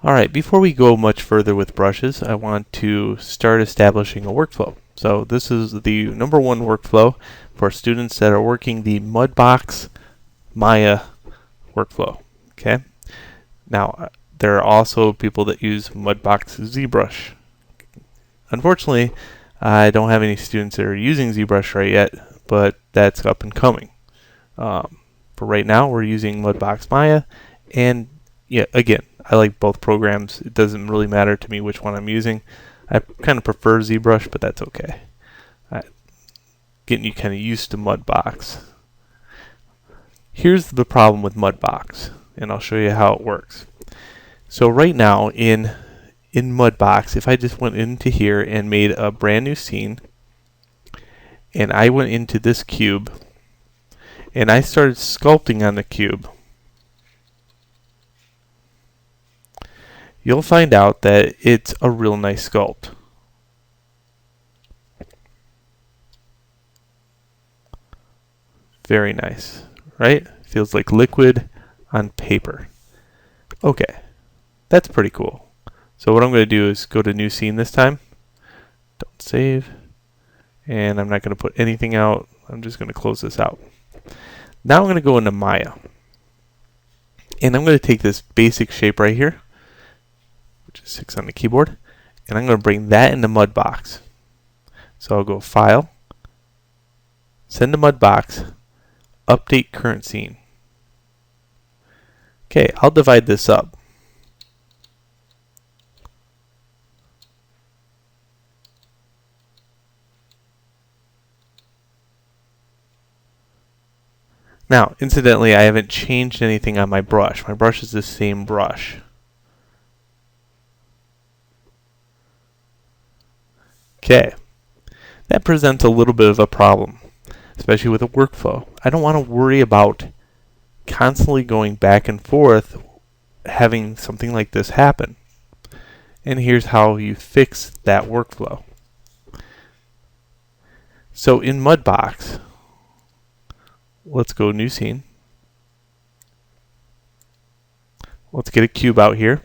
Alright, before we go much further with brushes, I want to start establishing a workflow. So this is the number one workflow for students that are working the Mudbox Maya workflow. Okay. Now, there are also people that use Mudbox ZBrush. Unfortunately, I don't have any students that are using ZBrush right yet, but that's up and coming. For right now, we're using Mudbox Maya, and yeah, again, I like both programs. It doesn't really matter to me which one I'm using. I kind of prefer ZBrush, but that's okay. Getting you kind of used to Mudbox. Here's the problem with Mudbox, and I'll show you how it works. So right now in Mudbox, if I just went into here and made a brand new scene, and I went into this cube, and I started sculpting on the cube, you'll find out that it's a real nice sculpt. Very nice, right? Feels like liquid on paper. Okay, that's pretty cool. So what I'm going to do is go to new scene this time. Don't save. And I'm not going to put anything out. I'm just going to close this out. Now I'm going to go into Maya. And I'm going to take this basic shape right here, which is 6 on the keyboard, and I'm going to bring that into Mudbox. So I'll go File, Send to Mudbox, Update Current Scene. Okay, I'll divide this up. Now, incidentally, I haven't changed anything on my brush. My brush is the same brush. Okay, that presents a little bit of a problem, especially with a workflow. I don't want to worry about constantly going back and forth having something like this happen. And here's how you fix that workflow. So in Mudbox, let's go new scene. Let's get a cube out here,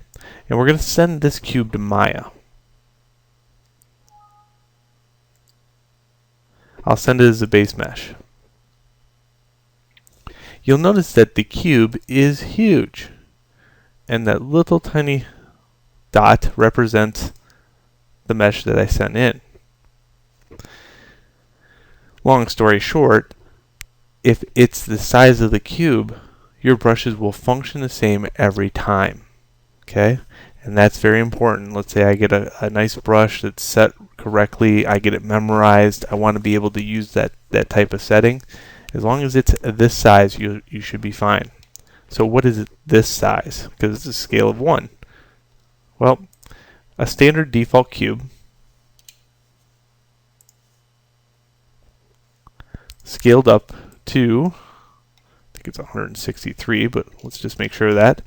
and we're going to send this cube to Maya. I'll send it as a base mesh. You'll notice that the cube is huge, and that little tiny dot represents the mesh that I sent in. Long story short, if it's the size of the cube, your brushes will function the same every time. Okay? And that's very important. Let's say I get a nice brush that's set correctly, I get it memorized, I want to be able to use that type of setting. As long as it's this size, you should be fine. So what is it this size? Because it's a scale of 1. Well, a standard default cube scaled up to, I think it's 163, but let's just make sure of that.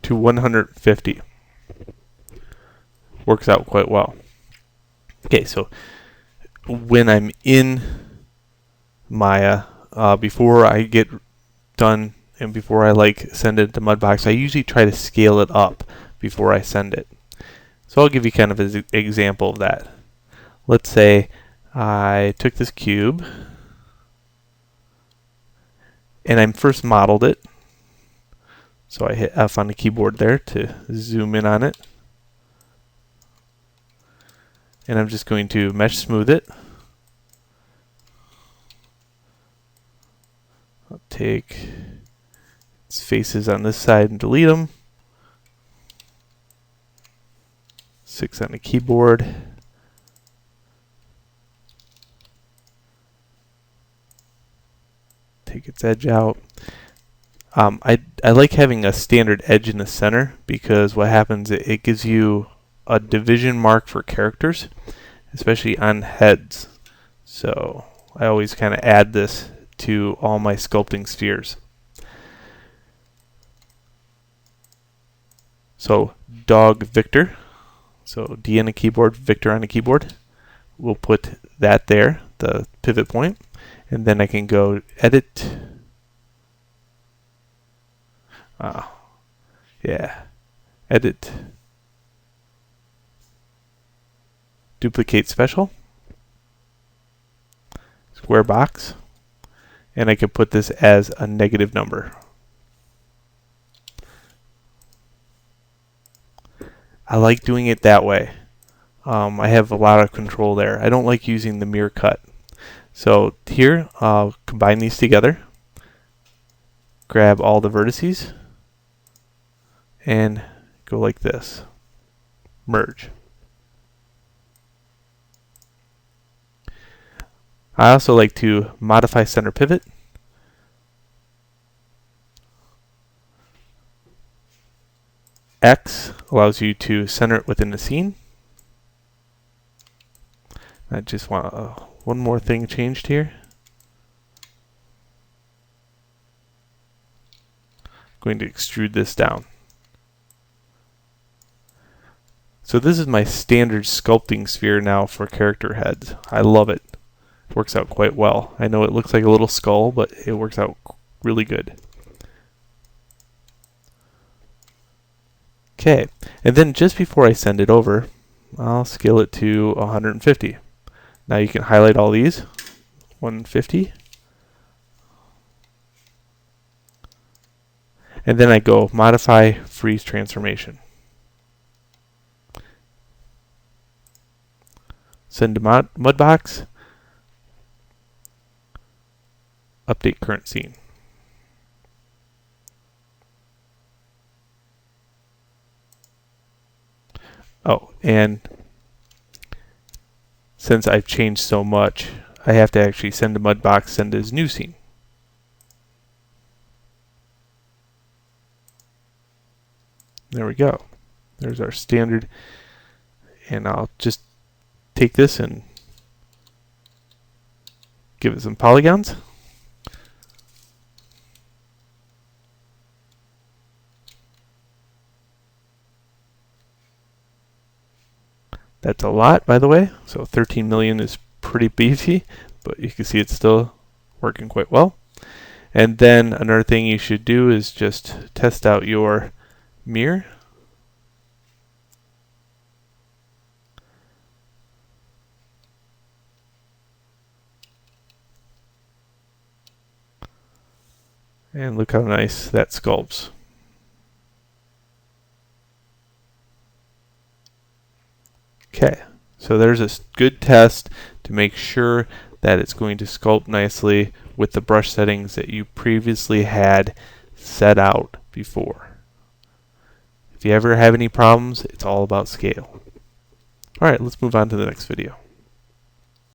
To 150. Works out quite well. Okay, so when I'm in Maya, before I get done and before I send it to Mudbox, I usually try to scale it up before I send it. So I'll give you kind of an example of that. Let's say I took this cube and I first modeled it. So I hit F on the keyboard there to zoom in on it. And I'm just going to mesh smooth it. I'll take its faces on this side and delete them. 6 on the keyboard. Take its edge out. I like having a standard edge in the center because what happens, it gives you a division mark for characters, especially on heads. So I always kind of add this to all my sculpting spheres. So dog Victor, so D on a keyboard, Victor on a keyboard. We'll put that there, the pivot point, and then I can go edit. Edit, duplicate special, square box, and I can put this as a negative number. I like doing it that way. I have a lot of control there. I don't like using the mirror cut. So here, I'll combine these together, grab all the vertices, and go like this. Merge. I also like to modify center pivot. X allows you to center it within the scene. I just want one more thing changed here. I'm going to extrude this down. So this is my standard sculpting sphere now for character heads. I love it. It works out quite well. I know it looks like a little skull, but it works out really good. Okay, and then just before I send it over, I'll scale it to 150. Now you can highlight all these, 150. And then I go modify freeze transformation. Send to Mudbox, update current scene. Oh, and since I've changed so much, I have to actually send to Mudbox, send his new scene. There we go. There's our standard. And I'll just take this and give it some polygons. That's a lot, by the way. So 13 million is pretty beefy, but you can see it's still working quite well. And then another thing you should do is just test out your mirror. And look how nice that sculpts. Okay, so there's a good test to make sure that it's going to sculpt nicely with the brush settings that you previously had set out before. If you ever have any problems, it's all about scale. Alright, let's move on to the next video.